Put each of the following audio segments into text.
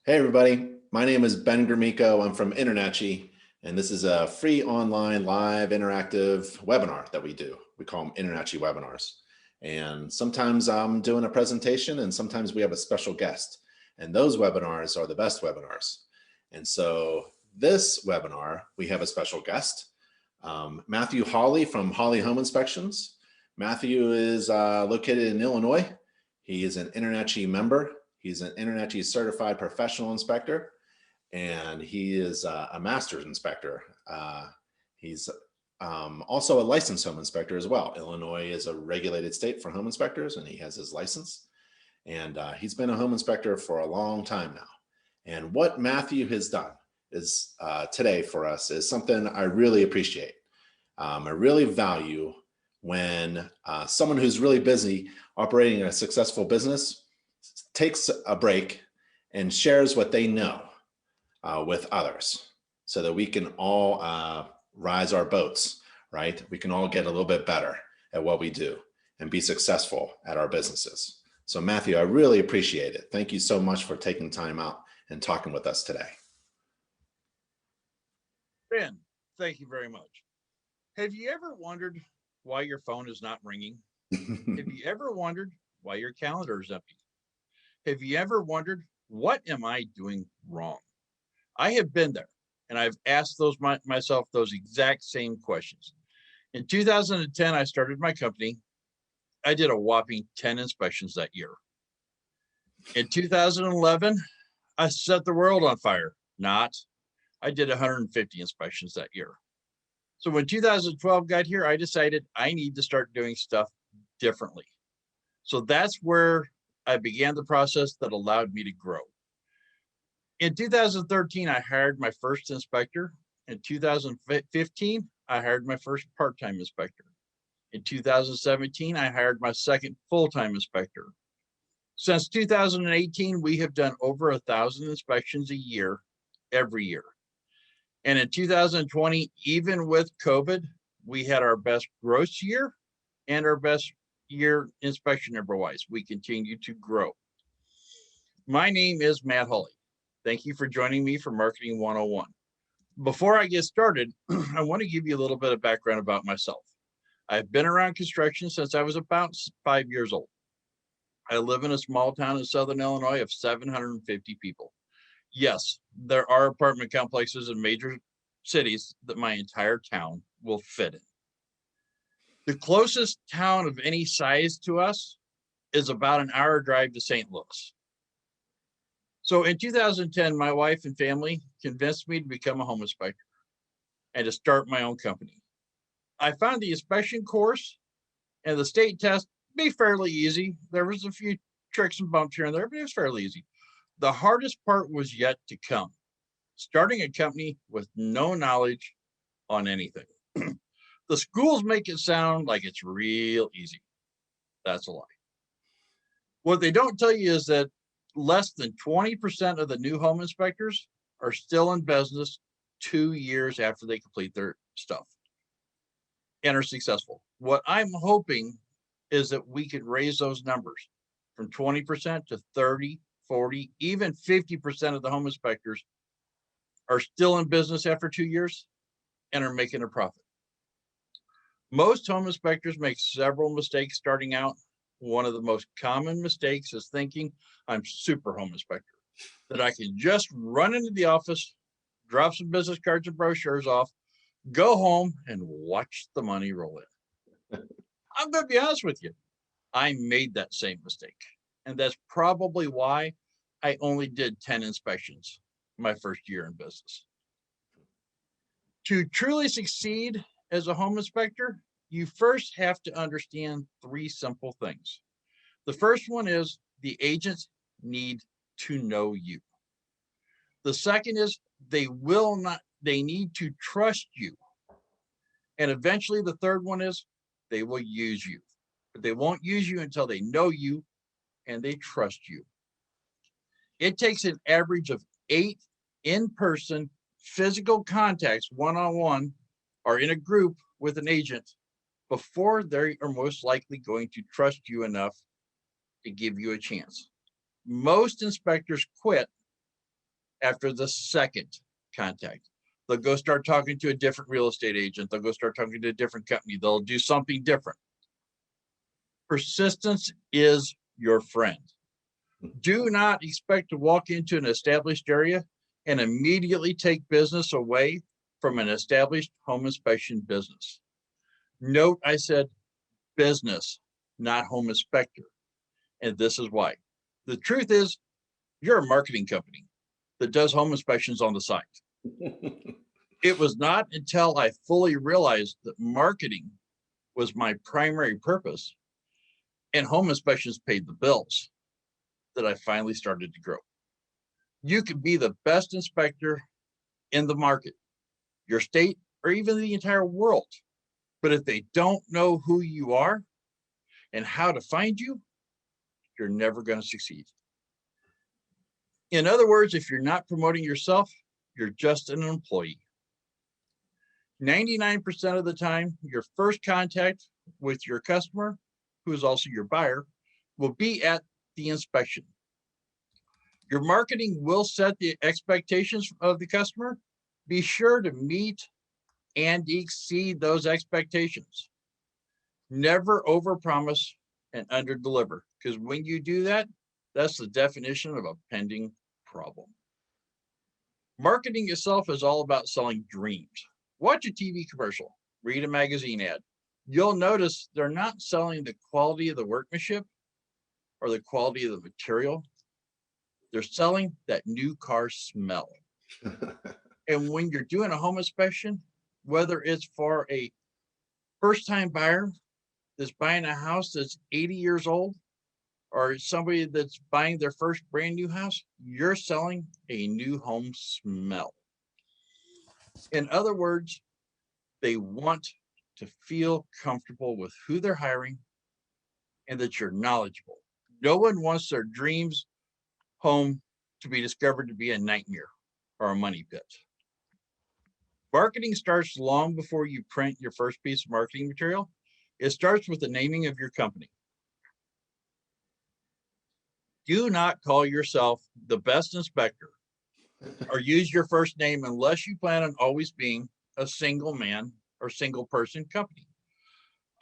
Hey everybody, my name is Ben Gromicko. I'm from InterNACHI, and this is a free online live interactive webinar that we do. We call them InterNACHI webinars. And sometimes I'm doing a presentation and sometimes we have a special guest. And those webinars are the best webinars. And so this webinar, we have a special guest, Matthew Hawley from Hawley Home Inspections. Matthew is located in Illinois. He is an InterNACHI member. He's an InterNACHI certified professional inspector, and he is a master's inspector. He's also a licensed home inspector as well. Illinois is a regulated state for home inspectors, and he has his license. And he's been a home inspector for a long time now. And what Matthew has done is today for us is something I really appreciate. I really value when someone who's really busy operating a successful business takes a break and shares what they know with others so that we can all rise our boats, right? We can all get a little bit better at what we do and be successful at our businesses. So Matthew, I really appreciate it. Thank you so much for taking time out and talking with us today. Ben, thank you very much. Have you ever wondered why your phone is not ringing? Have you ever wondered why your calendar is empty? Have you ever wondered, what am I doing wrong? I have been there, and I've asked myself those exact same questions. In 2010, I started my company. I did a whopping 10 inspections that year. In 2011, I set the world on fire. I did 150 inspections that year. So when 2012 got here, I decided I need to start doing stuff differently. So that's where I began the process that allowed me to grow. In 2013, I hired my first inspector. In 2015, I hired my first part-time inspector. In 2017, I hired my second full-time inspector. Since 2018, we have done over 1,000 inspections a year, every year. And in 2020, even with COVID, we had our best gross year and our best year inspection number-wise. We continue to grow. My name is Matt Hawley. Thank you for joining me for Marketing 101. Before I get started, I want to give you a little bit of background about myself. I've been around construction since I was about 5 years old. I live in a small town in Southern Illinois of 750 people. Yes, there are apartment complexes in major cities that my entire town will fit in. The closest town of any size to us is about an hour drive to St. Louis. So in 2010, my wife and family convinced me to become a home inspector and to start my own company. I found the inspection course and the state test to be fairly easy. There was a few tricks and bumps here and there, but it was fairly easy. The hardest part was yet to come, starting a company with no knowledge on anything. The schools make it sound like it's real easy. That's a lie. What they don't tell you is that less than 20% of the new home inspectors are still in business 2 years after they complete their stuff and are successful. What I'm hoping is that we could raise those numbers from 20% to 30, 40, even 50% of the home inspectors are still in business after 2 years and are making a profit. Most home inspectors make several mistakes starting out. One of the most common mistakes is thinking I'm super home inspector, that I can just run into the office, drop some business cards and brochures off, go home and watch the money roll in. I'm going to be honest with you. I made that same mistake. And that's probably why I only did 10 inspections my first year in business. To truly succeed as a home inspector, you first have to understand 3 simple things. The first one is the agents need to know you. The second is they need to trust you. And eventually the third one is they will use you. But they won't use you until they know you and they trust you. It takes an average of 8 in-person physical contacts, one-on-one, or in a group with an agent before they are most likely going to trust you enough to give you a chance. Most inspectors quit After the second contact, they'll go start talking to a different real estate agent. They'll go start talking to a different company. They'll do something different. Persistence is your friend. Do not expect to walk into an established area and immediately take business away from an established home inspection business. Note I said business, not home inspector. And this is why. The truth is, you're a marketing company that does home inspections on the side. It was not until I fully realized that marketing was my primary purpose and home inspections paid the bills that I finally started to grow. You could be the best inspector in the market, your state, or even the entire world. But if they don't know who you are and how to find you, you're never going to succeed. In other words, if you're not promoting yourself, you're just an employee. 99% of the time, your first contact with your customer, who is also your buyer, will be at the inspection. Your marketing will set the expectations of the customer. Be sure to meet and exceed those expectations. Never overpromise and underdeliver, because when you do that, that's the definition of a pending problem. Marketing itself is all about selling dreams. Watch a TV commercial, read a magazine ad. You'll notice they're not selling the quality of the workmanship or the quality of the material. They're selling that new car smell. And when you're doing a home inspection, whether it's for a first-time buyer that's buying a house that's 80 years old, or somebody that's buying their first brand new house, you're selling a new home smell. In other words, they want to feel comfortable with who they're hiring and that you're knowledgeable. No one wants their dreams home to be discovered to be a nightmare or a money pit. Marketing starts long before you print your first piece of marketing material. It starts with the naming of your company. Do not call yourself the best inspector or use your first name unless you plan on always being a single man or single person company.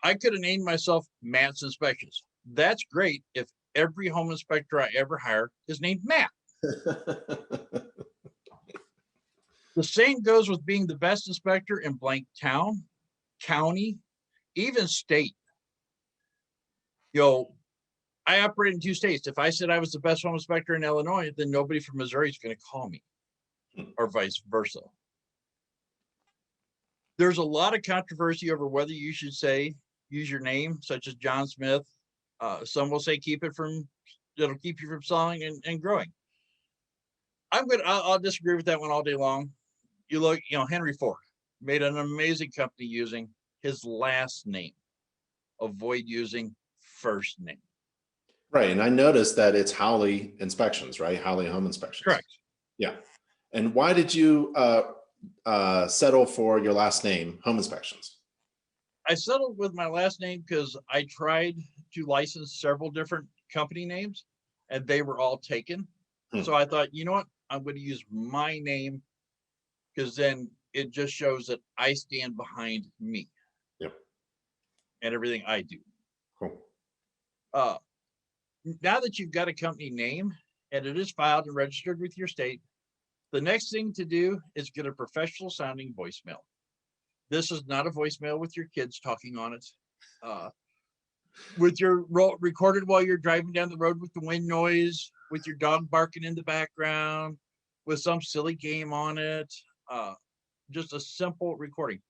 I could have named myself Matt's Inspections. That's great if every home inspector I ever hire is named Matt. The same goes with being the best inspector in blank town, county, even state. I operate in 2 states. If I said I was the best home inspector in Illinois, then nobody from Missouri is going to call me, or vice versa. There's a lot of controversy over whether you should use your name, such as John Smith. Some will say it'll keep you from selling and growing. I'll disagree with that one all day long. You look, Henry Ford made an amazing company using his last name. Avoid using first name. Right. And I noticed that it's Hawley Inspections, right? Hawley Home Inspections. Correct. Yeah. And why did you settle for your last name, Home Inspections? I settled with my last name because I tried to license several different company names and they were all taken. So I thought, you know what? I'm going to use my name because then it just shows that I stand behind me. Yep. And everything I do. Cool. Now that you've got a company name and it is filed and registered with your state, the next thing to do is get a professional sounding voicemail. This is not a voicemail with your kids talking on it, with your recorded while you're driving down the road with the wind noise, with your dog barking in the background, with some silly game on it. Just a simple recording.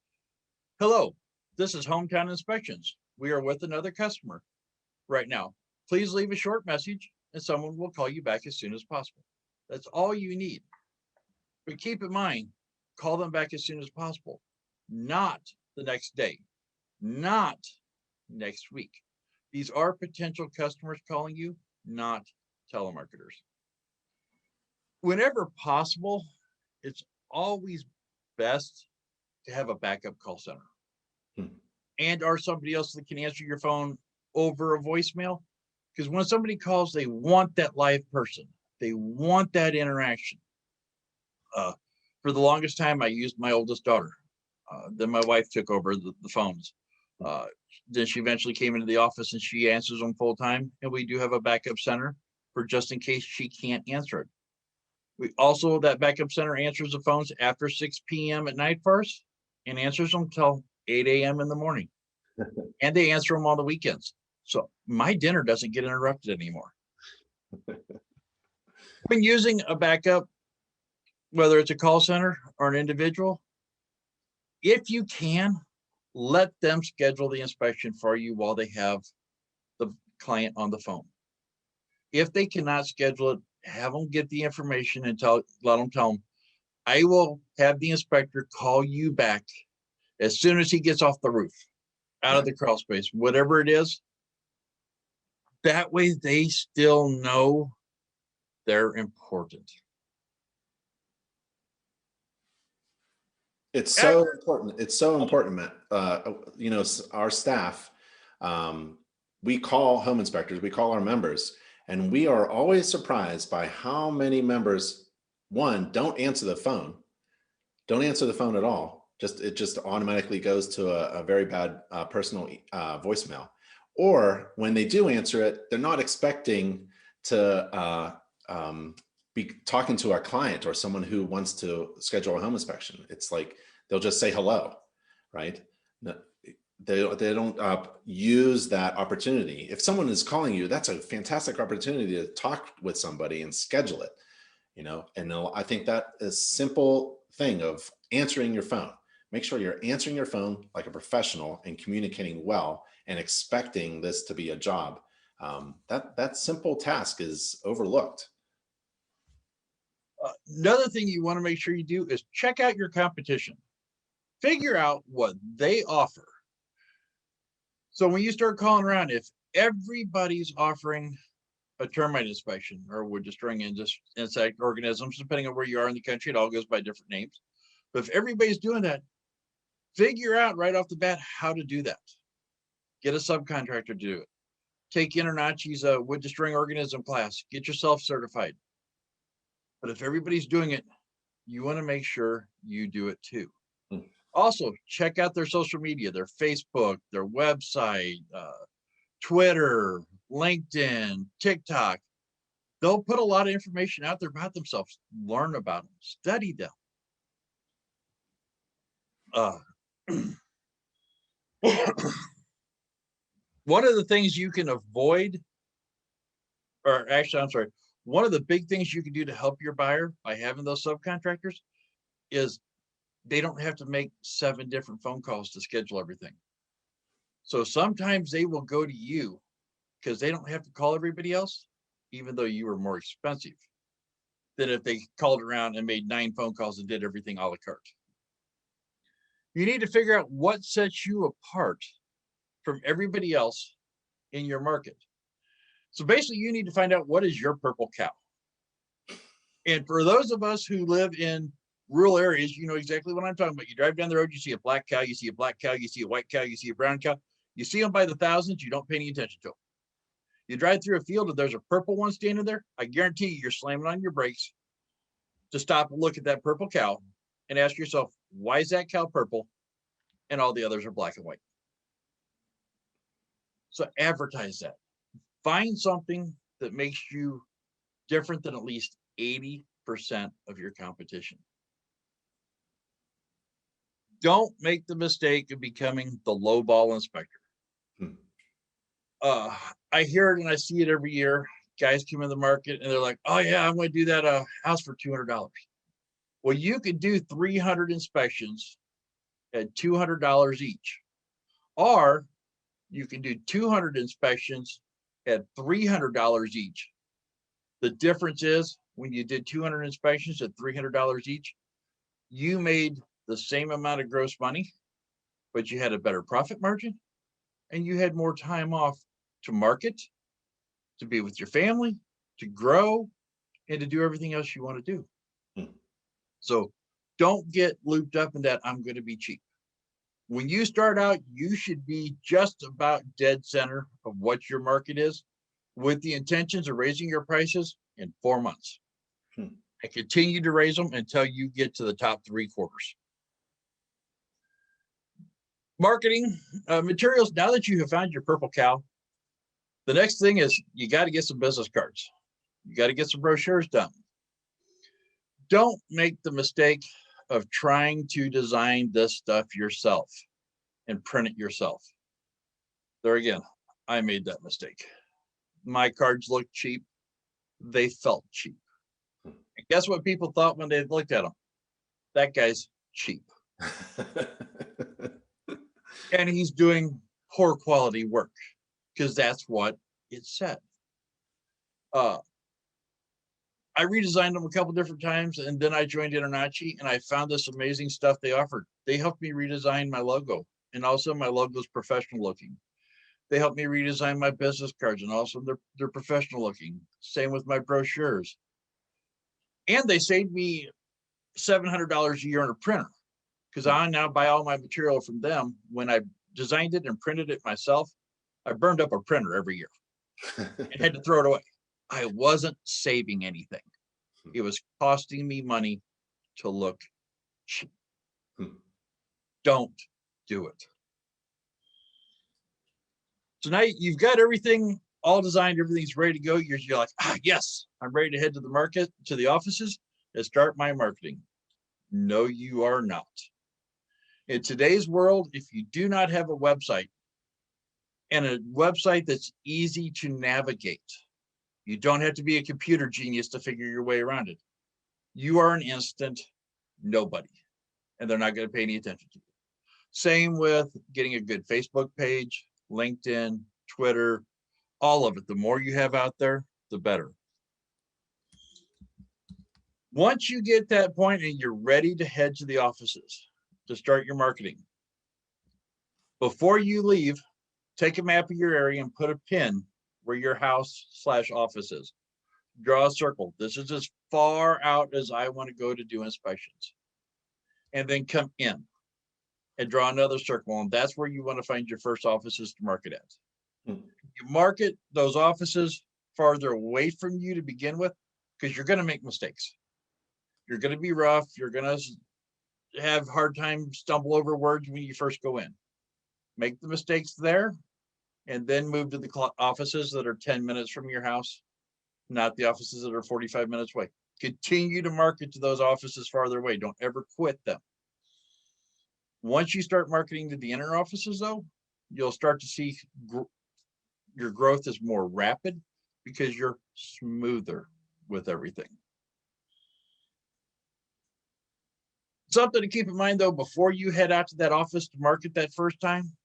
Hello, this is Hometown Inspections. We are with another customer right now. Please leave a short message and someone will call you back as soon as possible. That's all you need. But keep in mind, call them back as soon as possible. Not the next day, not next week. These are potential customers calling you, not telemarketers. Whenever possible, it's always best to have a backup call center and or somebody else that can answer your phone over a voicemail. Because when somebody calls, they want that live person. They want that interaction. For the longest time, I used my oldest daughter. Then my wife took over the phones. Then she eventually came into the office and she answers them full time. And we do have a backup center for just in case she can't answer it. We also, that backup center answers the phones after 6 p.m. at night for us and answers them till 8 a.m. in the morning. And they answer them on the weekends. So my dinner doesn't get interrupted anymore. When using a backup, whether it's a call center or an individual, if you can, let them schedule the inspection for you while they have the client on the phone. If they cannot schedule it, have them get the information and let them tell them, I will have the inspector call you back as soon as he gets off the roof, out of the crawl space, whatever it is. That way they still know they're important. It's so important. It's so important, Matt. You know, our staff, we call home inspectors, we call our members, and we are always surprised by how many members, one, don't answer the phone at all. It just automatically goes to a very bad personal voicemail. Or when they do answer it, they're not expecting to be talking to our client or someone who wants to schedule a home inspection. It's like they'll just say hello, right? They don't use that opportunity. If someone is calling you, that's a fantastic opportunity to talk with somebody and schedule it, you know. And I think that is simple thing of answering your phone. Make sure you're answering your phone like a professional and communicating well and expecting this to be a job. That simple task is overlooked. Another thing you want to make sure you do is check out your competition. Figure out what they offer. So when you start calling around, if everybody's offering a termite inspection or wood destroying insect organisms, depending on where you are in the country, it all goes by different names. But if everybody's doing that, figure out right off the bat how to do that. Get a subcontractor to do it. Take InterNACHI's wood destroying organism class. Get yourself certified. But if everybody's doing it, you want to make sure you do it too. Also, check out their social media, their Facebook, their website, Twitter, LinkedIn, TikTok. They'll put a lot of information out there about themselves. Learn about them, study them. One of the things you can avoid, or actually, I'm sorry, one of the big things you can do to help your buyer by having those subcontractors is they don't have to make 7 different phone calls to schedule everything. So sometimes they will go to you because they don't have to call everybody else, even though you were more expensive than if they called around and made 9 phone calls and did everything a la carte. You need to figure out what sets you apart from everybody else in your market. So basically, you need to find out what is your purple cow. And for those of us who live in rural areas, you know exactly what I'm talking about. You drive down the road, you see a black cow, you see a black cow, you see a white cow, you see a brown cow. You see them by the thousands, you don't pay any attention to them. You drive through a field and there's a purple one standing there, I guarantee you're slamming on your brakes to stop and look at that purple cow and ask yourself, why is that cow purple and all the others are black and white? So advertise that. Find something that makes you different than at least 80% of your competition. Don't make the mistake of becoming the lowball inspector. I hear it and I see it every year. Guys come in the market and they're like, oh yeah, I'm going to do that house for $200. Well, you could do 300 inspections at $200 each. Or you can do 200 inspections at $300 each. The difference is when you did 200 inspections at $300 each, you made the same amount of gross money, but you had a better profit margin and you had more time off to market, to be with your family, to grow, and to do everything else you want to do. So don't get looped up in that I'm going to be cheap. When you start out, you should be just about dead center of what your market is with the intentions of raising your prices in 4 months. and continue to raise them until you get to the top 3/4. Marketing materials. Now that you have found your purple cow, the next thing is you got to get some business cards. You got to get some brochures done. Don't make the mistake of trying to design this stuff yourself and print it yourself. There again, I made that mistake. My cards looked cheap. They felt cheap. And guess what people thought when they looked at them? That guy's cheap. And he's doing poor quality work, because that's what it said. I redesigned them a couple different times, and then I joined InterNACHI, and I found this amazing stuff they offered. They helped me redesign my logo, and also my logo is professional looking. They helped me redesign my business cards, and also they're professional looking. Same with my brochures. And they saved me $700 a year on a printer, because I now buy all my material from them. When I designed it and printed it myself, I burned up a printer every year and had to throw it away. I wasn't saving anything. It was costing me money to look cheap. Don't do it. So now you've got everything all designed, everything's ready to go. You're like, yes, I'm ready to head to the market, to the offices, and start my marketing. No, you are not. In today's world, if you do not have a website, and a website that's easy to navigate, you don't have to be a computer genius to figure your way around it. You are an instant nobody, and they're not going to pay any attention to you. Same with getting a good Facebook page, LinkedIn, Twitter, all of it. The more you have out there, the better. Once you get that point and you're ready to head to the offices to start your marketing, before you leave, take a map of your area and put a pin where your house/office is. Draw a circle. This is as far out as I want to go to do inspections. And then come in and draw another circle. And that's where you want to find your first offices to market at. You market those offices farther away from you to begin with, because you're going to make mistakes. You're going to be rough. You're going to have hard time, stumble over words when you first go in. Make the mistakes there, and then move to the offices that are 10 minutes from your house, not the offices that are 45 minutes away. Continue to market to those offices farther away. Don't ever quit them. Once you start marketing to the inner offices, though, you'll start to see your growth is more rapid, because you're smoother with everything. Something to keep in mind, though, before you head out to that office to market that first time,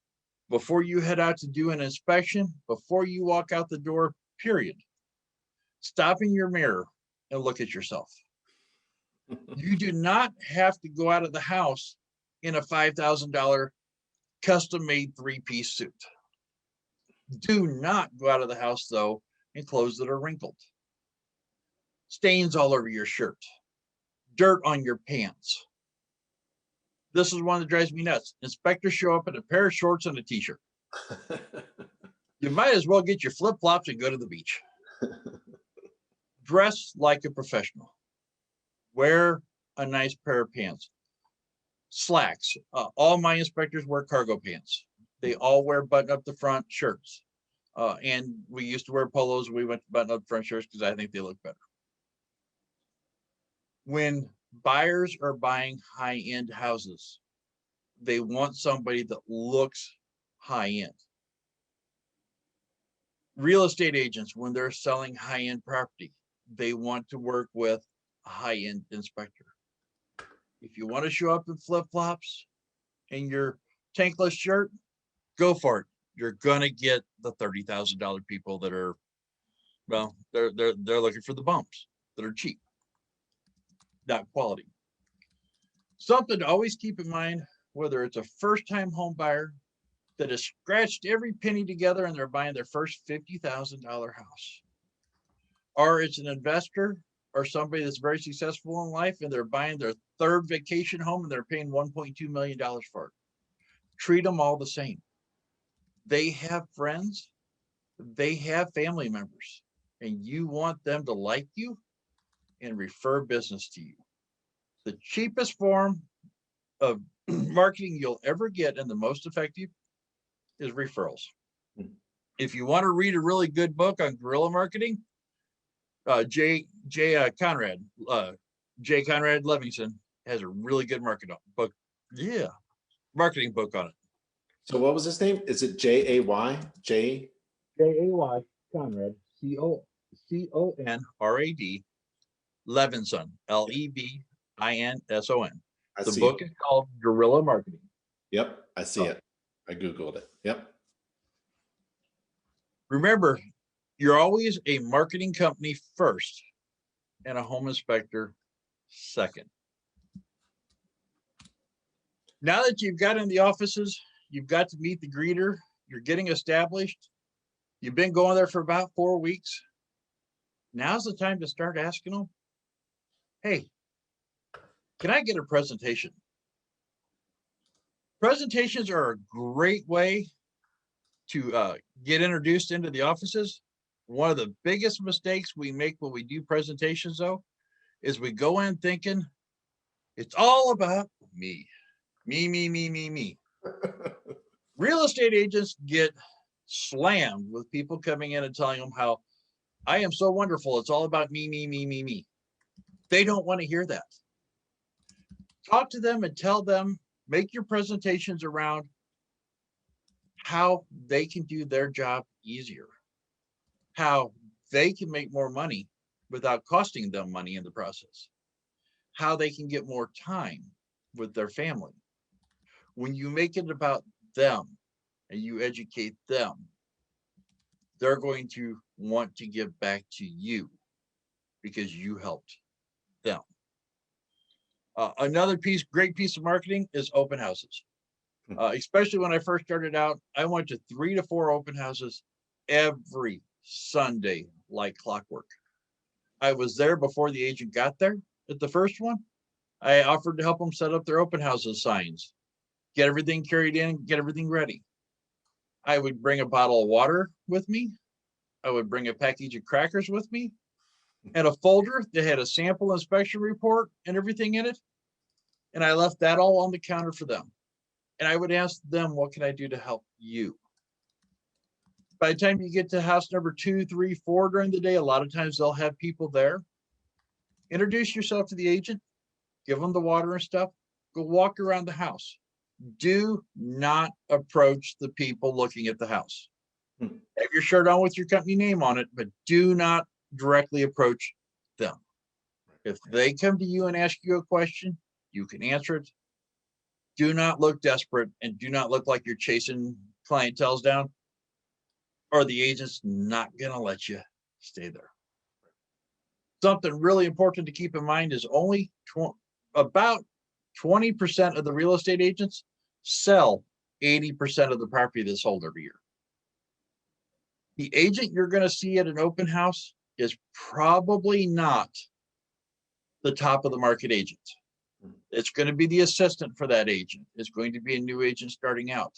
before you head out to do an inspection, before you walk out the door, period, stop in your mirror and look at yourself. You do not have to go out of the house in a $5,000 custom-made 3-piece suit. Do not go out of the house, though, in clothes that are wrinkled. Stains all over your shirt. Dirt on your pants. This is one that drives me nuts. Inspectors show up in a pair of shorts and a t-shirt. You might as well get your flip-flops and go to the beach. Dress like a professional. Wear a nice pair of pants. Slacks. All my inspectors wear cargo pants. They all wear button up the front shirts. And we used to wear polos. We went to button up front shirts because I think they look better. When buyers are buying high-end houses, they want somebody that looks high-end. Real estate agents, when they're selling high-end property, they want to work with a high-end inspector. If you want to show up in flip-flops and your tankless shirt, go for it. You're gonna get the $30,000 people that are, well, they're looking for the bumps that are cheap, not quality. Something to always keep in mind, whether it's a first-time home buyer that has scratched every penny together and they're buying their first $50,000 house, or it's an investor or somebody that's very successful in life and they're buying their third vacation home and they're paying $1.2 million for it. Treat them all the same. They have friends, they have family members, and you want them to like you and refer business to you. The cheapest form of marketing you'll ever get and the most effective is referrals. If you want to read a really good book on guerrilla marketing, J. Conrad Levinson has a really good marketing book. Yeah, marketing book on it. So what was his name? Is it J-A-Y? J-A-Y Conrad, C-O-N-R-A-D, Levinson, L-E-V-I-N-S-O-N. The book is called Guerrilla Marketing. Yep, I see it. I Googled it. Yep. Remember, you're always a marketing company first and a home inspector second. Now that you've got in the offices, you've got to meet the greeter, you're getting established, you've been going there for about 4 weeks. Now's the time to start asking them, hey, can I get a presentation? Presentations are a great way to get introduced into the offices. One of the biggest mistakes we make when we do presentations, though, is we go in thinking it's all about me. Me. Real estate agents get slammed with people coming in and telling them how I am so wonderful. It's all about me. They don't want to hear that. Talk to them and tell them, make your presentations around how they can do their job easier, how they can make more money without costing them money in the process, how they can get more time with their family. When you make it about them and you educate them, they're going to want to give back to you because you helped them. Another great piece of marketing is open houses. Especially when I first started out, I went to 3 to 4 open houses every Sunday like clockwork. I was there before the agent got there at the first one. I offered to help them set up their open houses signs, get everything carried in, get everything ready. I would bring a bottle of water with me. I would bring a package of crackers with me and a folder that had a sample inspection report and everything in it. And I left that all on the counter for them. And I would ask them, what can I do to help you? By the time you get to house number 2, 3, 4 during the day, a lot of times they'll have people there. Introduce yourself to the agent, give them the water and stuff, go walk around the house. Do not approach the people looking at the house. Have your shirt on with your company name on it, but do not directly approach them. If they come to you and ask you a question, you can answer it. Do not look desperate and do not look like you're chasing clientele down, or the agent's not going to let you stay there. Something really important to keep in mind is only about 20% of the real estate agents sell 80% of the property that's sold every year. The agent you're going to see at an open house is probably not the top of the market agent. It's going to be the assistant for that agent. It's going to be a new agent starting out.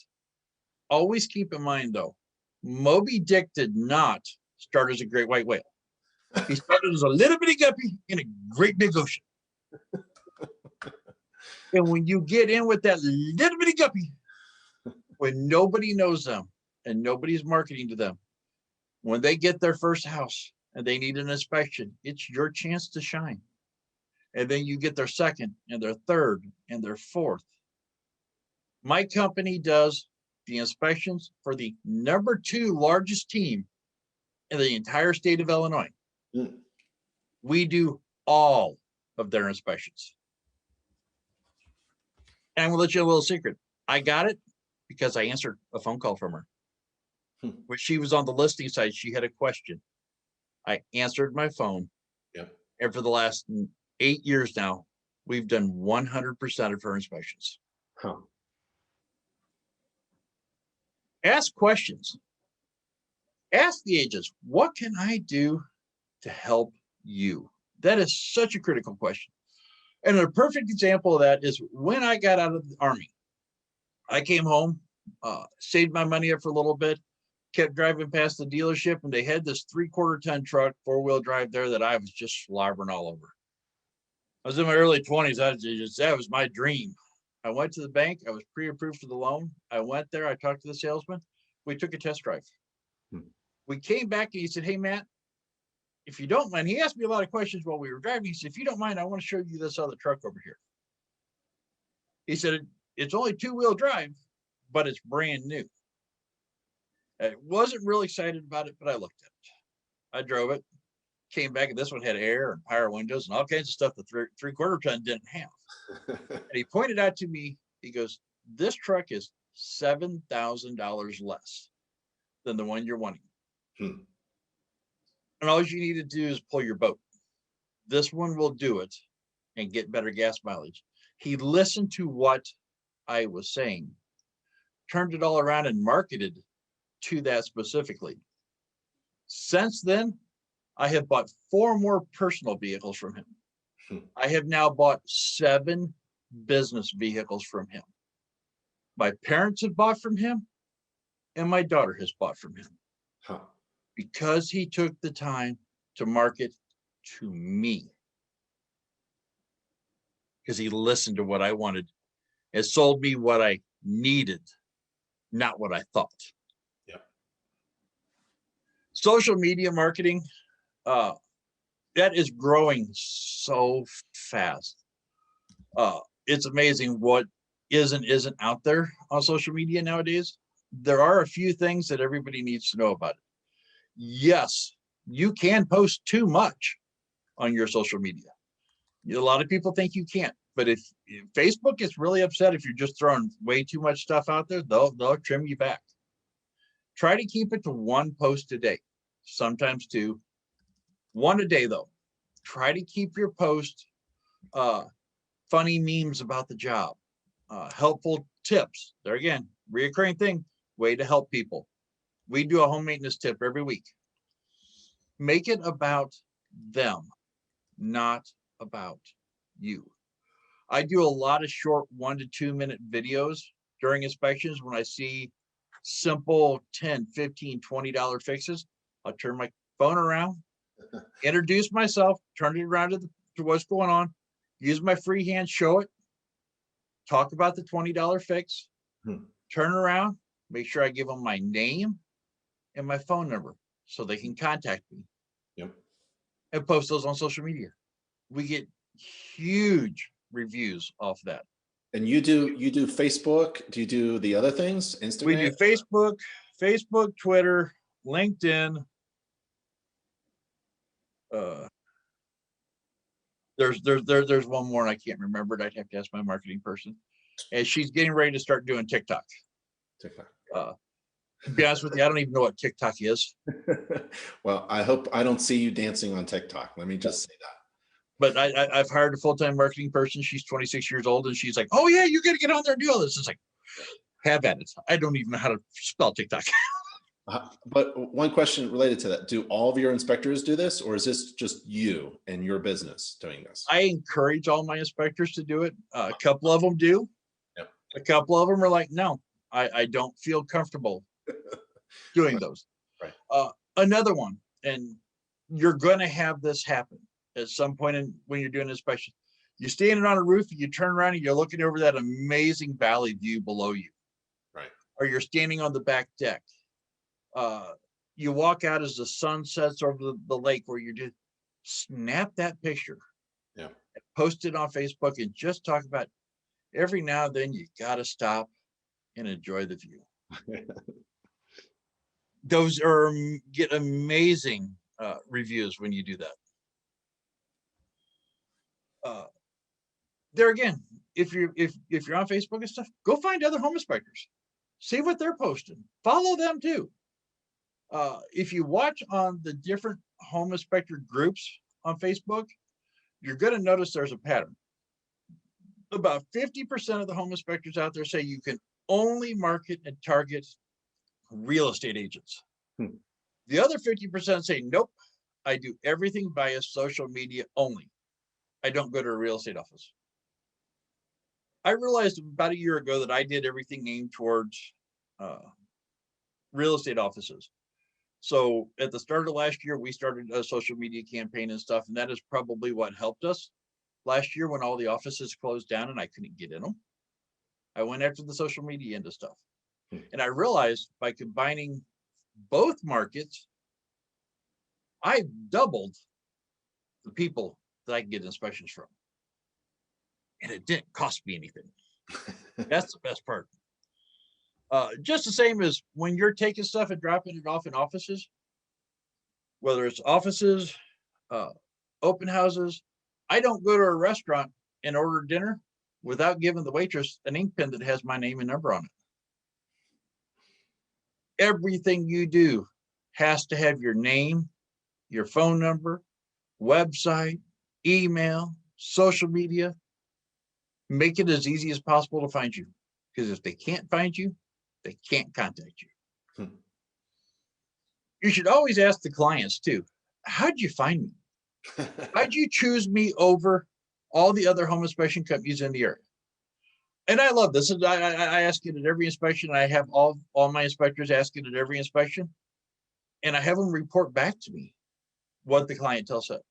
Always keep in mind, though, Moby Dick did not start as a great white whale. He started as a little bitty guppy in a great big ocean. And when you get in with that little bitty guppy, when nobody knows them and nobody's marketing to them, when they get their first house and they need an inspection, it's your chance to shine. And then you get their second and their third and their fourth. My company does the inspections for the number 2 largest team in the entire state of Illinois. We do all of their inspections. And I'm going to let you a little secret. I got it because I answered a phone call from her. When she was on the listing site, she had a question. I answered my phone. Yep. And for the last 8 years now, we've done 100% of her inspections. Huh. Ask questions. Ask the agents, what can I do to help you? That is such a critical question. And a perfect example of that is when I got out of the Army. I came home, saved my money up for a little bit, kept driving past the dealership, and they had this 3/4 ton truck, 4-wheel drive there that I was just slobbering all over. I was in my early 20s. That was my dream. I went to the bank. I was pre-approved for the loan. I went there. I talked to the salesman. We took a test drive. We came back and he said, "Hey, Matt, if you don't mind," he asked me a lot of questions while we were driving. He said, "If you don't mind, I want to show you this other truck over here." He said, "It's only 2-wheel drive, but it's brand new." I wasn't real excited about it, but I looked at it. I drove it, came back, and this one had air and power windows and all kinds of stuff the 3/4 ton didn't have. And he pointed out to me, he goes, "This truck is $7,000 less than the one you're wanting. And all you need to do is pull your boat. This one will do it and get better gas mileage." He listened to what I was saying, turned it all around and marketed to that specifically. Since then, I have bought 4 more personal vehicles from him. I have now bought 7 business vehicles from him. My parents have bought from him, and my daughter has bought from him. Because he took the time to market to me. Because he listened to what I wanted and sold me what I needed, not what I thought. Yeah. Social media marketing, that is growing so fast. It's amazing what isn't out there on social media nowadays. There are a few things that everybody needs to know about it. Yes, you can post too much on your social media. A lot of people think you can't, but if Facebook gets really upset if you're just throwing way too much stuff out there, they'll trim you back. Try to keep it to 1 post a day, sometimes 2. 1 a day though. Try to keep your post funny memes about the job, helpful tips. There again, reoccurring thing, way to help people. We do a home maintenance tip every week. Make it about them, not about you. I do a lot of short 1 to 2 minute videos during inspections when I see simple $10, $15, $20 fixes. I'll turn my phone around, introduce myself, turn it around to what's going on, use my free hand, show it, talk about the $20 fix, turn around, make sure I give them my name and my phone number so they can contact me. Yep. And post those on social media. We get huge reviews off that. And you do Facebook? Do you do the other things? Instagram? We do Facebook, Twitter, LinkedIn. There's one more and I can't remember it. I'd have to ask my marketing person. And she's getting ready to start doing TikTok. To be honest with you, I don't even know what TikTok is. Well, I hope I don't see you dancing on TikTok. Let me just say that. But I've hired a full-time marketing person. She's 26 years old, and she's like, "Oh yeah, you got to get on there and do all this." It's like, have at it. I don't even know how to spell TikTok. But one question related to that: do all of your inspectors do this, or is this just you and your business doing this? I encourage all my inspectors to do it. A couple of them do. Yep. A couple of them are like, "No, I don't feel comfortable doing those." Right. Another one, and you're going to have this happen at some point when you're doing an inspection. You're standing on a roof and you turn around and you're looking over that amazing valley view below you. Right. Or you're standing on the back deck. You walk out as the sun sets over the lake where you just snap that picture. Yeah. Post it on Facebook and just talk about every now and then you got to stop and enjoy the view. Those get amazing reviews when you do that. There again, if you're on Facebook and stuff, go find other home inspectors, see what they're posting, follow them too. If you watch on the different home inspector groups on Facebook, you're going to notice there's a pattern. About 50% of the home inspectors out there say you can only market and target real estate agents. The other 50% say, nope, I do everything via social media only. I don't go to a real estate office. I realized about a year ago that I did everything aimed towards real estate offices. So at the start of last year, we started a social media campaign and stuff, and that is probably what helped us last year when all the offices closed down and I couldn't get in them. I went after the social media into stuff. And I realized by combining both markets, I doubled the people that I can get inspections from. And it didn't cost me anything. That's the best part. Just the same as when you're taking stuff and dropping it off in offices, whether it's offices, open houses. I don't go to a restaurant and order dinner without giving the waitress an ink pen that has my name and number on it. Everything you do has to have your name, your phone number, website, email, social media. Make it as easy as possible to find you. Because if they can't find you, they can't contact you. You should always ask the clients too, how'd you find me? How'd you choose me over all the other home inspection companies in the area? And I love this. I ask it at every inspection. I have all my inspectors ask it at every inspection. And I have them report back to me what the clientele said.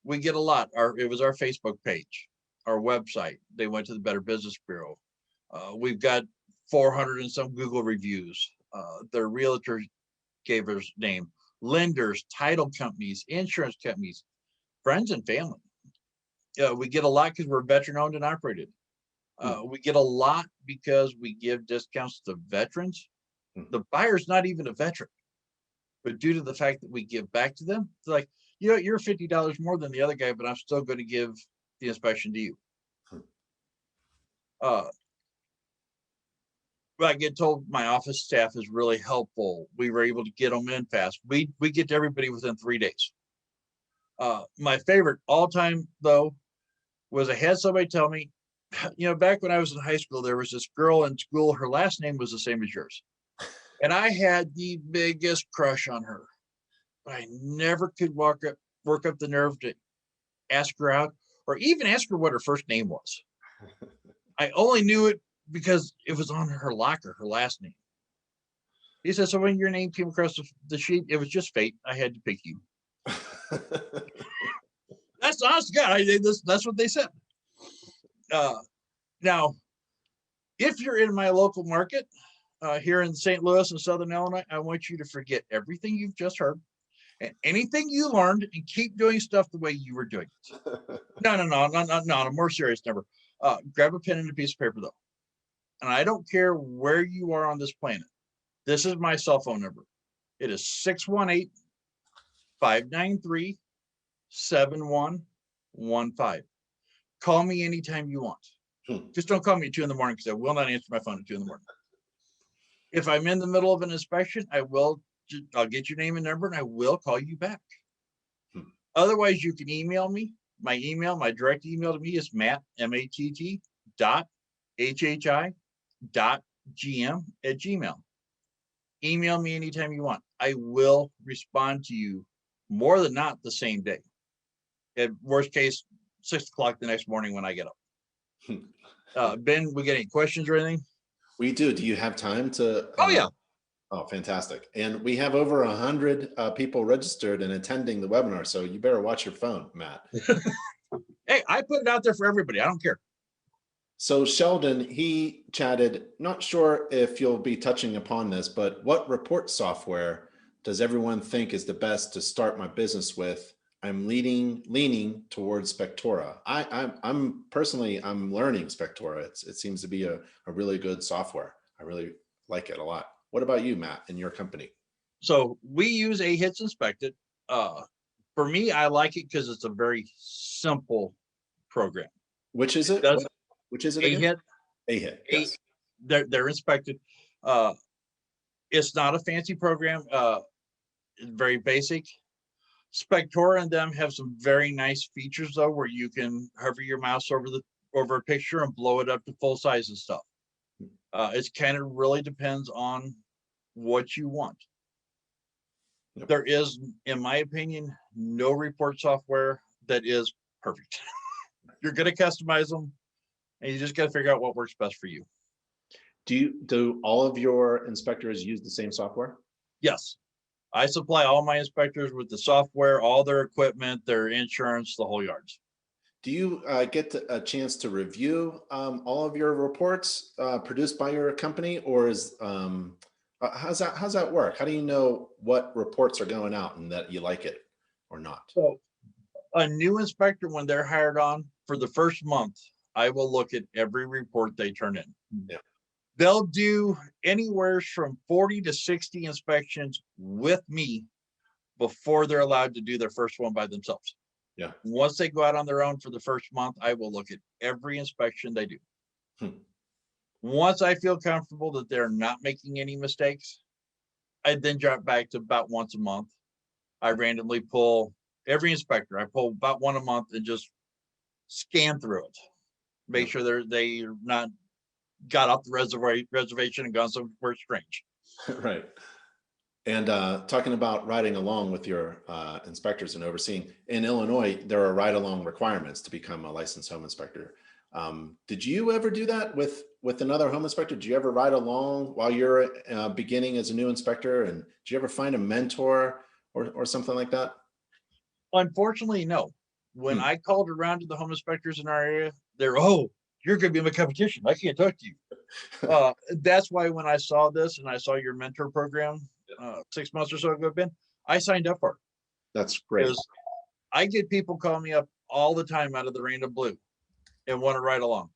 We get a lot. It was our Facebook page, our website. They went to the Better Business Bureau. We've got 400 and some Google reviews. Their realtor gave us name. Lenders, title companies, insurance companies, friends and family. We get a lot because we're veteran owned and operated. We get a lot because we give discounts to veterans. The buyer's not even a veteran, but due to the fact that we give back to them, it's like, you know, you're $50 more than the other guy, but I'm still going to give the inspection to you. I get told my office staff is really helpful. We were able to get them in fast. We get to everybody within 3 days. My favorite all time though was I had somebody tell me, you know, back when I was in high school, there was this girl in school. Her last name was the same as yours. And I had the biggest crush on her, but I never could work up the nerve to ask her out or even ask her what her first name was. I only knew it because it was on her locker, her last name. He said, so when your name came across the sheet, it was just fate. I had to pick you. That's honest to God. That's what they said. Now, if you're in my local market here in St. Louis and Southern Illinois, I want you to forget everything you've just heard and anything you learned and keep doing stuff the way you were doing it. No, on a more serious number. Grab a pen and a piece of paper though. And I don't care where you are on this planet. This is my cell phone number. It is 618-593-7115. Call me anytime you want. Just don't call me at 2 a.m. because I will not answer my phone at 2 a.m. If I'm in the middle of an inspection, I'll get your name and number and I will call you back. Otherwise, you can email me. My direct email to me is matt.hhi.gm@gmail. Email me anytime you want. I will respond to you more than not the same day. At worst case, 6 o'clock the next morning when I get up. Ben, we got any questions or anything? We do. Do you have time to? Oh, yeah. Oh, fantastic. And we have over 100 people registered and attending the webinar. So you better watch your phone, Matt. Hey, I put it out there for everybody. I don't care. So Sheldon, he chatted, not sure if you'll be touching upon this, but what report software does everyone think is the best to start my business with? I'm leaning towards Spectora. I'm personally learning Spectora. It seems to be a really good software. I really like it a lot. What about you, Matt, and your company? So we use AHITS Inspected. For me, I like it because it's a very simple program. Which is it? Which is it again? AHIT. Yes. They're inspected. It's not a fancy program. It's very basic. Spectora and them have some very nice features though, where you can hover your mouse over a picture and blow it up to full size and stuff. It's kind of really depends on what you want. Yep. There is, in my opinion, no report software that is perfect. You're going to customize them and you just got to figure out what works best for you. Do all of your inspectors use the same software? Yes. I supply all my inspectors with the software, all their equipment, their insurance, the whole yards. Do you get a chance to review all of your reports produced by your company, or is how's that work? How do you know what reports are going out and that you like it or not? So a new inspector, when they're hired on for the first month, I will look at every report they turn in. Yeah. They'll do anywhere from 40 to 60 inspections with me before they're allowed to do their first one by themselves. Yeah. Once they go out on their own for the first month, I will look at every inspection they do. Once I feel comfortable that they're not making any mistakes, I then drop back to about once a month. I randomly pull every inspector. I pull about one a month and just scan through it. Make sure they're not got off the reservation and gone somewhere strange. Right. And talking about riding along with your inspectors and overseeing, in Illinois, there are ride-along requirements to become a licensed home inspector. Did you ever do that with another home inspector? Did you ever ride along while you're beginning as a new inspector? And did you ever find a mentor or something like that? Unfortunately, no. When I called around to the home inspectors in our area, they're, oh, you're going to be my competition. I can't talk to you. That's why when I saw this and I saw your mentor program 6 months or so ago, Ben, I signed up for it. That's great. I get people call me up all the time out of the random blue and want to ride along.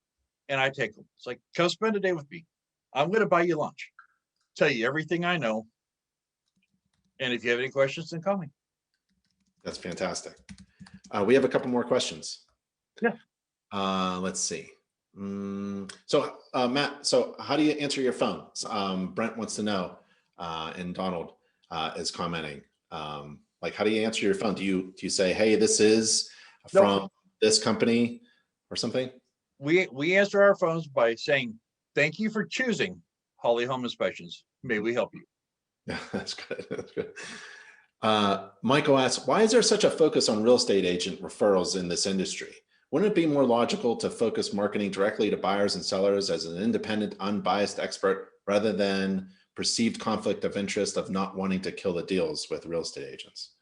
And I take them. It's like, come spend a day with me. I'm going to buy you lunch, tell you everything I know. And if you have any questions, then call me. That's fantastic. We have a couple more questions. Yeah. Let's see. So Matt, so how do you answer your phone? Brent wants to know, and Donald is commenting. Like, how do you answer your phone? Do you say, hey, this is from this company or something? We answer our phones by saying, thank you for choosing Hawley Home Inspections. May we help you? Yeah, that's good. That's good. Michael asks, why is there such a focus on real estate agent referrals in this industry? Wouldn't it be more logical to focus marketing directly to buyers and sellers as an independent, unbiased expert rather than perceived conflict of interest of not wanting to kill the deals with real estate agents?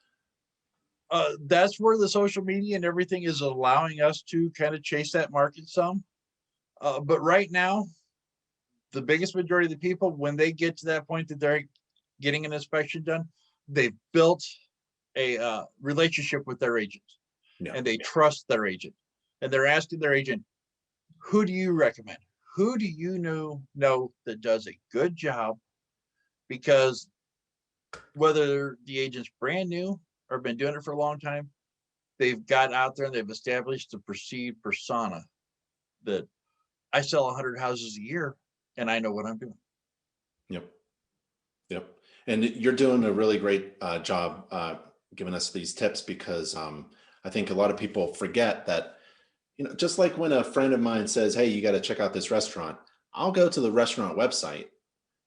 That's where the social media and everything is allowing us to kind of chase that market some. But right now, the biggest majority of the people, when they get to that point that they're getting an inspection done, they've built a relationship with their agent, and they trust their agent, and they're asking their agent, who do you recommend? Who do you know that does a good job? Because whether the agent's brand new or been doing it for a long time, they've got out there and they've established the perceived persona that I sell 100 houses a year and I know what I'm doing. Yep. Yep. And you're doing a really great job giving us these tips, because I think a lot of people forget that, you know, just like when a friend of mine says, hey, you got to check out this restaurant, I'll go to the restaurant website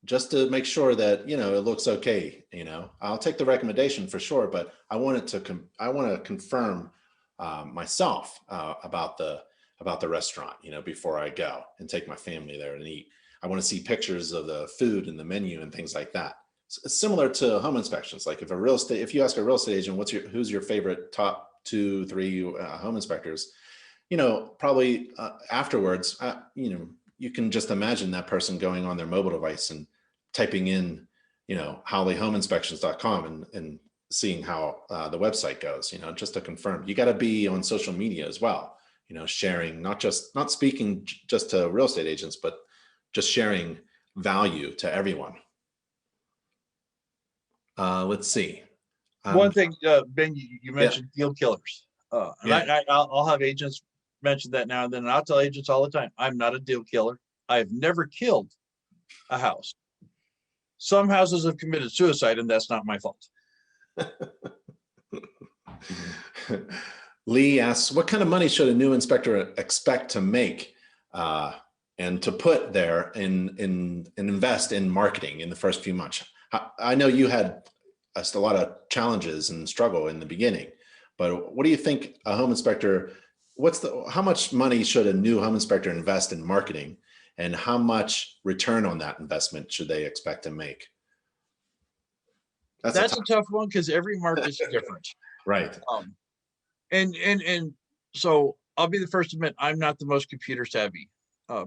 just to make sure that, you know, it looks okay. You know, I'll take the recommendation for sure, but I want to confirm myself about the restaurant, you know, before I go and take my family there and eat. I want to see pictures of the food and the menu and things like that. It's similar to home inspections. Like if you ask a real estate agent, who's your favorite top 2, 3 home inspectors, you know, probably afterwards, you know, you can just imagine that person going on their mobile device and typing in, you know, howleyhomeinspections.com and seeing how the website goes, you know, just to confirm. You got to be on social media as well, you know, sharing, not speaking just to real estate agents, but just sharing value to everyone. Let's see. One thing, Ben, you mentioned deal killers. I'll have agents mention that now and then. And I'll tell agents all the time, I'm not a deal killer. I've never killed a house. Some houses have committed suicide, and that's not my fault. Lee asks, what kind of money should a new inspector expect to make and to put there and invest in marketing in the first few months? I know you had a lot of challenges and struggle in the beginning, but what do you think a home inspector, how much money should a new home inspector invest in marketing? and how much return on that investment should they expect to make? That's a tough one because every market's different. Right. And so I'll be the first to admit I'm not the most computer savvy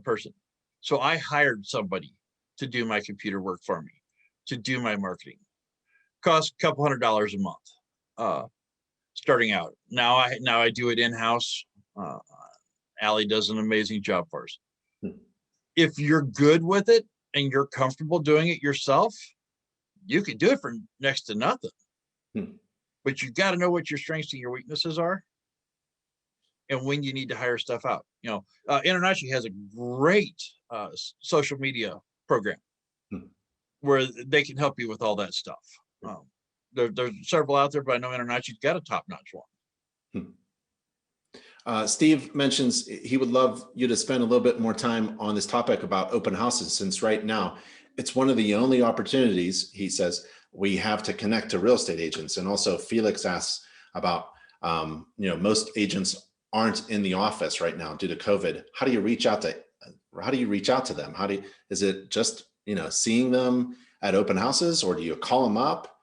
person. So I hired somebody to do my computer work for me, to do my marketing. Cost a couple $100 a month, starting out. Now I do it in-house. Allie does an amazing job for us. If you're good with it and you're comfortable doing it yourself, you can do it for next to nothing. But you got to know what your strengths and your weaknesses are, and when you need to hire stuff out. InterNACHI has a great social media program where they can help you with all that stuff. There's several out there, but I know InterNACHI's got a top-notch one. Steve mentions he would love you to spend a little bit more time on this topic about open houses, since right now it's one of the only opportunities, he says, we have to connect to real estate agents. And also Felix asks about, most agents aren't in the office right now due to COVID. How do you reach out to them? Is it just, seeing them at open houses, or do you call them up?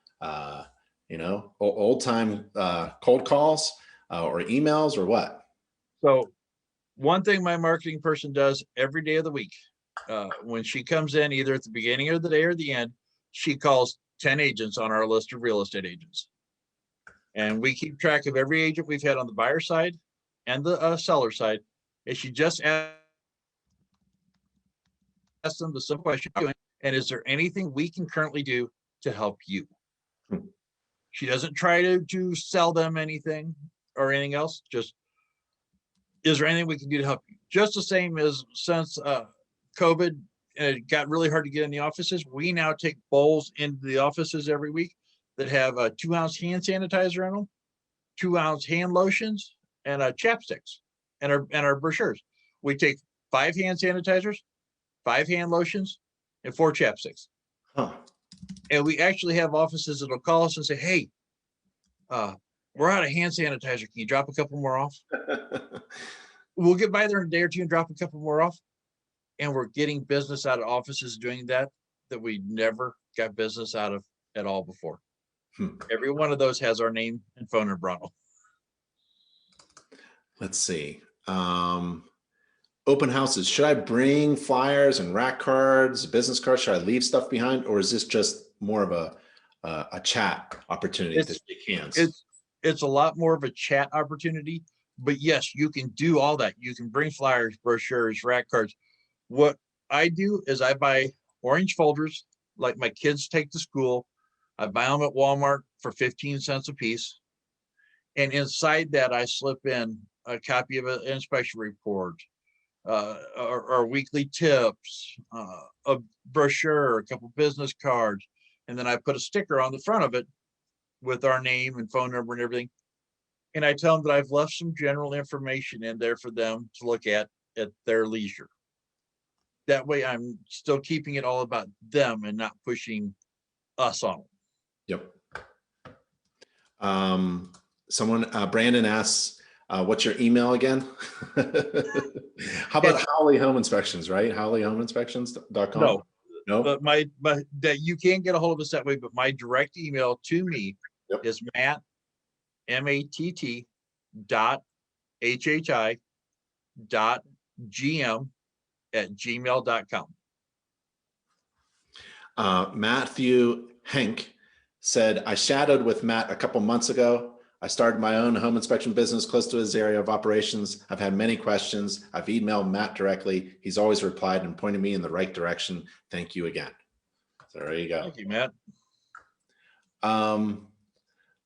Old time cold calls or emails, or what? So one thing my marketing person does every day of the week, when she comes in, either at the beginning of the day or the end, she calls 10 agents on our list of real estate agents. And we keep track of every agent we've had on the buyer side and the seller side. And she just asked them the simple question, and is there anything we can currently do to help you? She doesn't try to sell them anything or anything else. Just, is there anything we can do to help you? Just the same as since COVID, it got really hard to get in the offices. We now take bowls into the offices every week that have a 2-ounce hand sanitizer in them, 2-ounce hand lotions, and chapsticks, and our brochures. We take 5 hand sanitizers, 5 hand lotions, and 4 chapsticks. And we actually have offices that'll call us and say, hey, we're out of hand sanitizer. Can you drop a couple more off? We'll get by there in a day or two and drop a couple more off. And we're getting business out of offices doing that we never got business out of at all before. Every one of those has our name and phone number on them. Let's see. Open houses. Should I bring flyers and rack cards, business cards? Should I leave stuff behind? Or is this just more of a chat opportunity to shake hands? It's a lot more of a chat opportunity, but yes, you can do all that. You can bring flyers, brochures, rack cards. What I do is I buy orange folders like my kids take to school. I buy them at Walmart for 15 cents a piece. And inside that, I slip in a copy of an inspection report, our weekly tips, a brochure, a couple business cards. And then I put a sticker on the front of it with our name and phone number and everything. And I tell them that I've left some general information in there for them to look at their leisure. That way I'm still keeping it all about them and not pushing us on them. Yep. Brandon asks, what's your email again? How about Hawley Home Inspections, right? HawleyHomeInspections.com? No. But that you can get a hold of us that way, but my direct email to me is Matt, MATT .HHI .GM @gmail.com. Matthew Henk said, I shadowed with Matt a couple months ago. I started my own home inspection business close to his area of operations. I've had many questions. I've emailed Matt directly. He's always replied and pointed me in the right direction. Thank you again. So there you go. Thank you, Matt.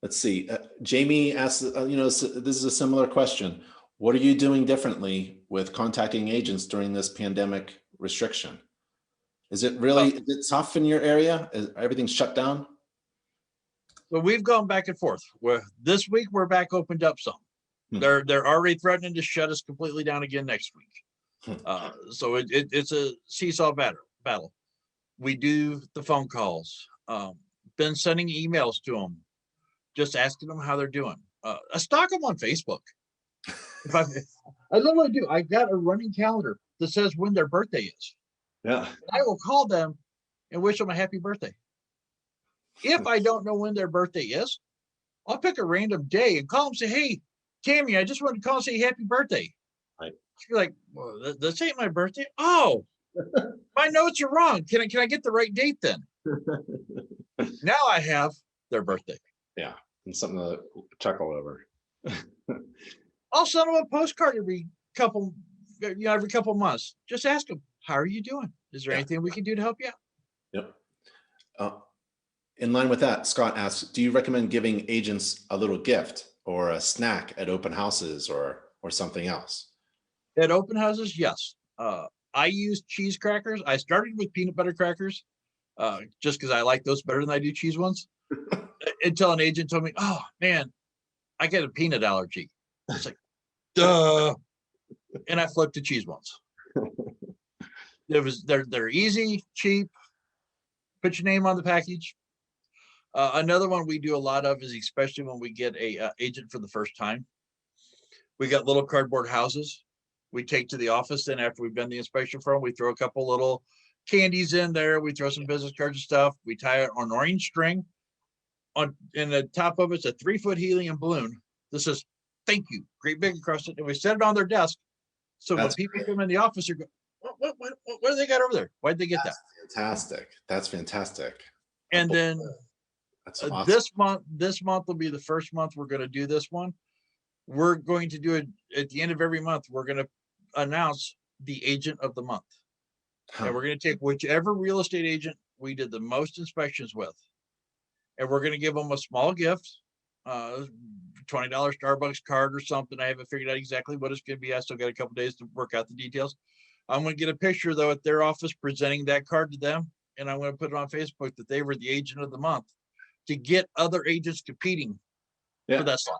Let's see. Jamie asks, this is a similar question. What are you doing differently with contacting agents during this pandemic restriction? Is it tough in your area? Is everything shut down? So we've gone back and forth. This week we're back opened up some. They're already threatening to shut us completely down again next week. So it's a seesaw battle. We do the phone calls. Been sending emails to them, just asking them how they're doing. I stalk them on Facebook. I literally do. I got a running calendar. that says when their birthday is. Yeah. I will call them and wish them a happy birthday. If I don't know when their birthday is, I'll pick a random day and call them and say, hey, Tammy, I just wanted to call and say happy birthday. Right. She'll be like, well, this ain't my birthday. Oh, my notes are wrong. Can I get the right date then? Now I have their birthday. Yeah. And something to chuckle over. I'll send them a postcard every couple months. Just ask them, how are you doing? Is there anything we can do to help you out? Yep. In line with that, Scott asks, do you recommend giving agents a little gift or a snack at open houses or something else? At open houses, yes. I use cheese crackers. I started with peanut butter crackers just because I like those better than I do cheese ones. Until an agent told me, oh, man, I get a peanut allergy. It's like, duh. And I flipped to cheese ones. They're easy, cheap. Put your name on the package. Another one we do a lot of is, especially when we get a agent for the first time, we got little cardboard houses we take to the office. Then after we've done the inspection for them, we throw a couple little candies in there. We throw some business cards and stuff. We tie it on orange string. On in the top of it's a 3-foot helium balloon. This is thank you, great big across it, and we set it on their desk. So when people come in the office, they go, what do they got over there? Why'd they get that? Fantastic. That's fantastic. And then that's awesome. This month will be the first month we're going to do this one. We're going to do it at the end of every month. We're going to announce the agent of the month. And we're going to take whichever real estate agent we did the most inspections with. And we're going to give them a small gift, $20 Starbucks card or something. I haven't figured out exactly what it's going to be. I still got a couple days to work out the details. I'm going to get a picture, though, at their office presenting that card to them. And I'm going to put it on Facebook that they were the agent of the month to get other agents competing for that slot.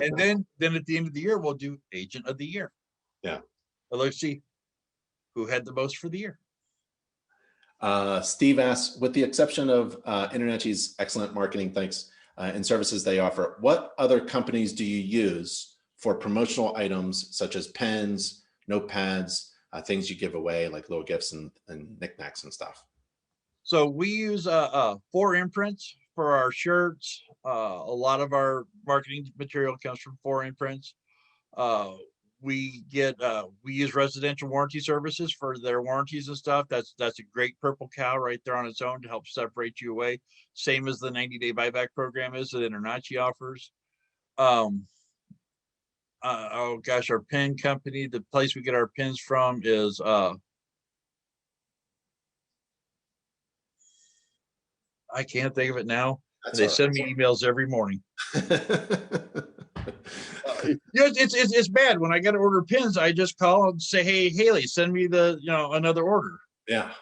And then at the end of the year, we'll do agent of the year. Yeah. Let's see who had the most for the year. Steve asks, with the exception of InterNACHI's excellent marketing, thanks, and services they offer, what other companies do you use for promotional items such as pens, notepads, things you give away like little gifts and knickknacks and stuff? So we use 4 imprints for our shirts. A lot of our marketing material comes from 4 imprints. We use residential warranty services for their warranties and stuff. That's a great purple cow right there on its own to help separate you away. Same as the 90-day buyback program is that InterNACHI offers. Oh gosh, our pen company, the place we get our pens from is I can't think of it now. They send me emails every morning. It's bad. When I got to order pins, I just call and say, hey, Haley, send me another order. Yeah.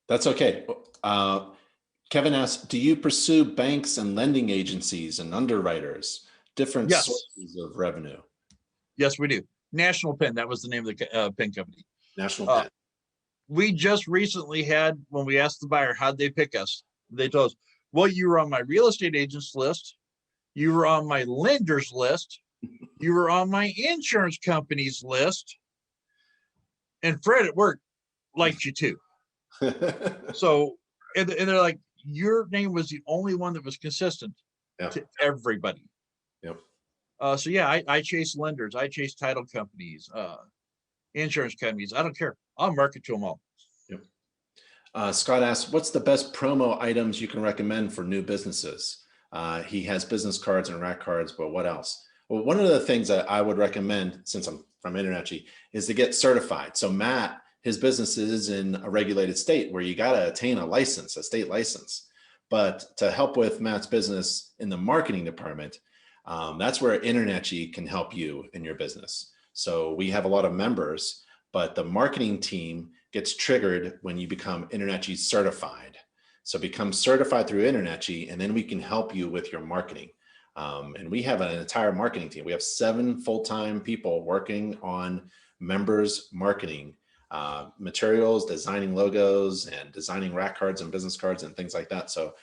That's okay. Kevin asks, do you pursue banks and lending agencies and underwriters, different sources of revenue? Yes, we do. National Pen, that was the name of the pen company. National Pen. We just recently had, when we asked the buyer, how'd they pick us? They told us, well, you were on my real estate agent's list. You were on my lender's list. You were on my insurance company's list. And Fred at work liked you too. So, and they're like, your name was the only one that was consistent to everybody. Yep. So yeah, I chase lenders. I chase title companies, insurance companies. I don't care. I'll market to them all. Yep. Scott asks, what's the best promo items you can recommend for new businesses? He has business cards and rack cards, but what else? Well, one of the things that I would recommend, since I'm from InterNACHI, is to get certified. So Matt, his business is in a regulated state where you got to attain a license, a state license. But to help with Matt's business in the marketing department, that's where InterNACHI can help you in your business. So we have a lot of members, but the marketing team gets triggered when you become InterNACHI certified. So become certified through InterNACHI, and then we can help you with your marketing. And we have an entire marketing team. We have 7 full-time people working on members marketing, materials, designing logos, and designing rack cards and business cards and things like that. So,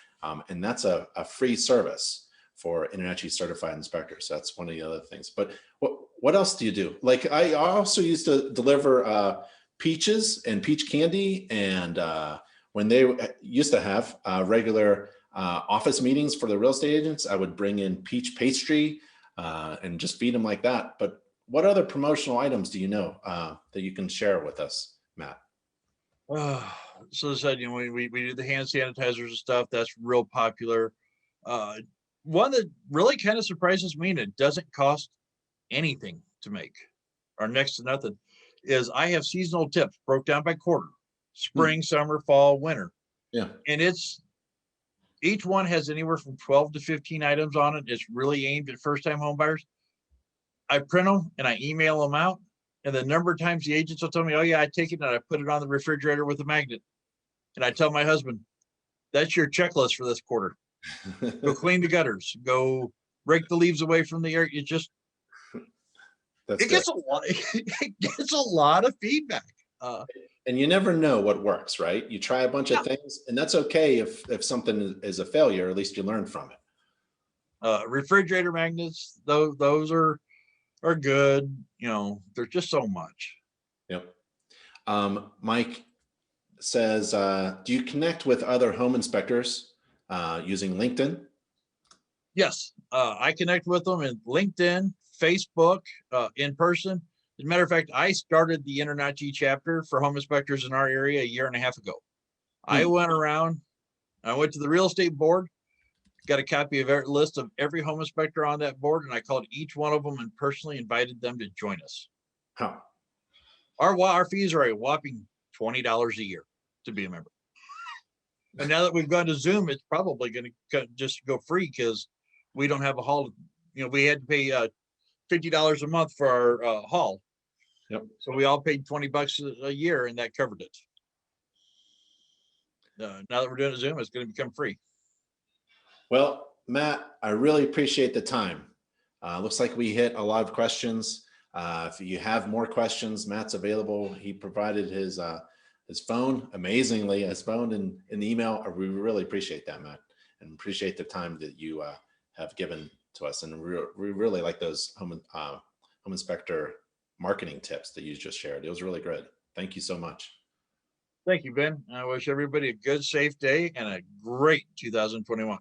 and that's a free service for InterNACHI certified inspectors. So that's one of the other things. But what else do you do? Like I also used to deliver peaches and peach candy, and when they used to have regular office meetings for the real estate agents, I would bring in peach pastry and just feed them like that. But what other promotional items do you know that you can share with us, Matt? So as I said, we do the hand sanitizers and stuff. That's real popular. One that really kind of surprises me, and it doesn't cost anything to make, or next to nothing, is I have seasonal tips broke down by quarter: spring, summer, fall, winter. Yeah. And each one has anywhere from 12 to 15 items on it. It's really aimed at first-time home buyers. I print them and I email them out. And the number of times the agents will tell me, oh yeah, I take it and I put it on the refrigerator with a magnet. And I tell my husband, that's your checklist for this quarter. Go clean the gutters, go rake the leaves away from the air. It gets a lot of feedback. And you never know what works, right? You try a bunch of things, and that's okay if something is a failure, at least you learn from it. Refrigerator magnets, those are good. There's just so much. Yep. Mike says, do you connect with other home inspectors using LinkedIn? Yes, I connect with them in LinkedIn, Facebook, in person. As a matter of fact, I started the InterNACHI chapter for home inspectors in our area a year and a half ago. I went around, I went to the real estate board, got a copy of every list of every home inspector on that board, and I called each one of them and personally invited them to join us. Huh. Our fees are a whopping $20 a year to be a member. And now that we've gone to Zoom, it's probably going to just go free because we don't have a hall. We had to pay $50 a month for our hall. Yep. So we all paid $20 a year, and that covered it. Now that we're doing a Zoom, it's going to become free. Well, Matt, I really appreciate the time. Looks like we hit a lot of questions. If you have more questions, Matt's available. He provided his phone, amazingly, his phone and an email. We really appreciate that, Matt, and appreciate the time that you have given to us. And we really like those home inspector marketing tips that you just shared. It was really good. Thank you so much. Thank you, Ben. I wish everybody a good, safe day and a great 2021.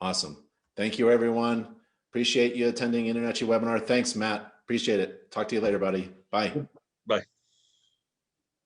Awesome. Thank you, everyone. Appreciate you attending InterNACHI webinar. Thanks, Matt. Appreciate it. Talk to you later, buddy. Bye. Bye.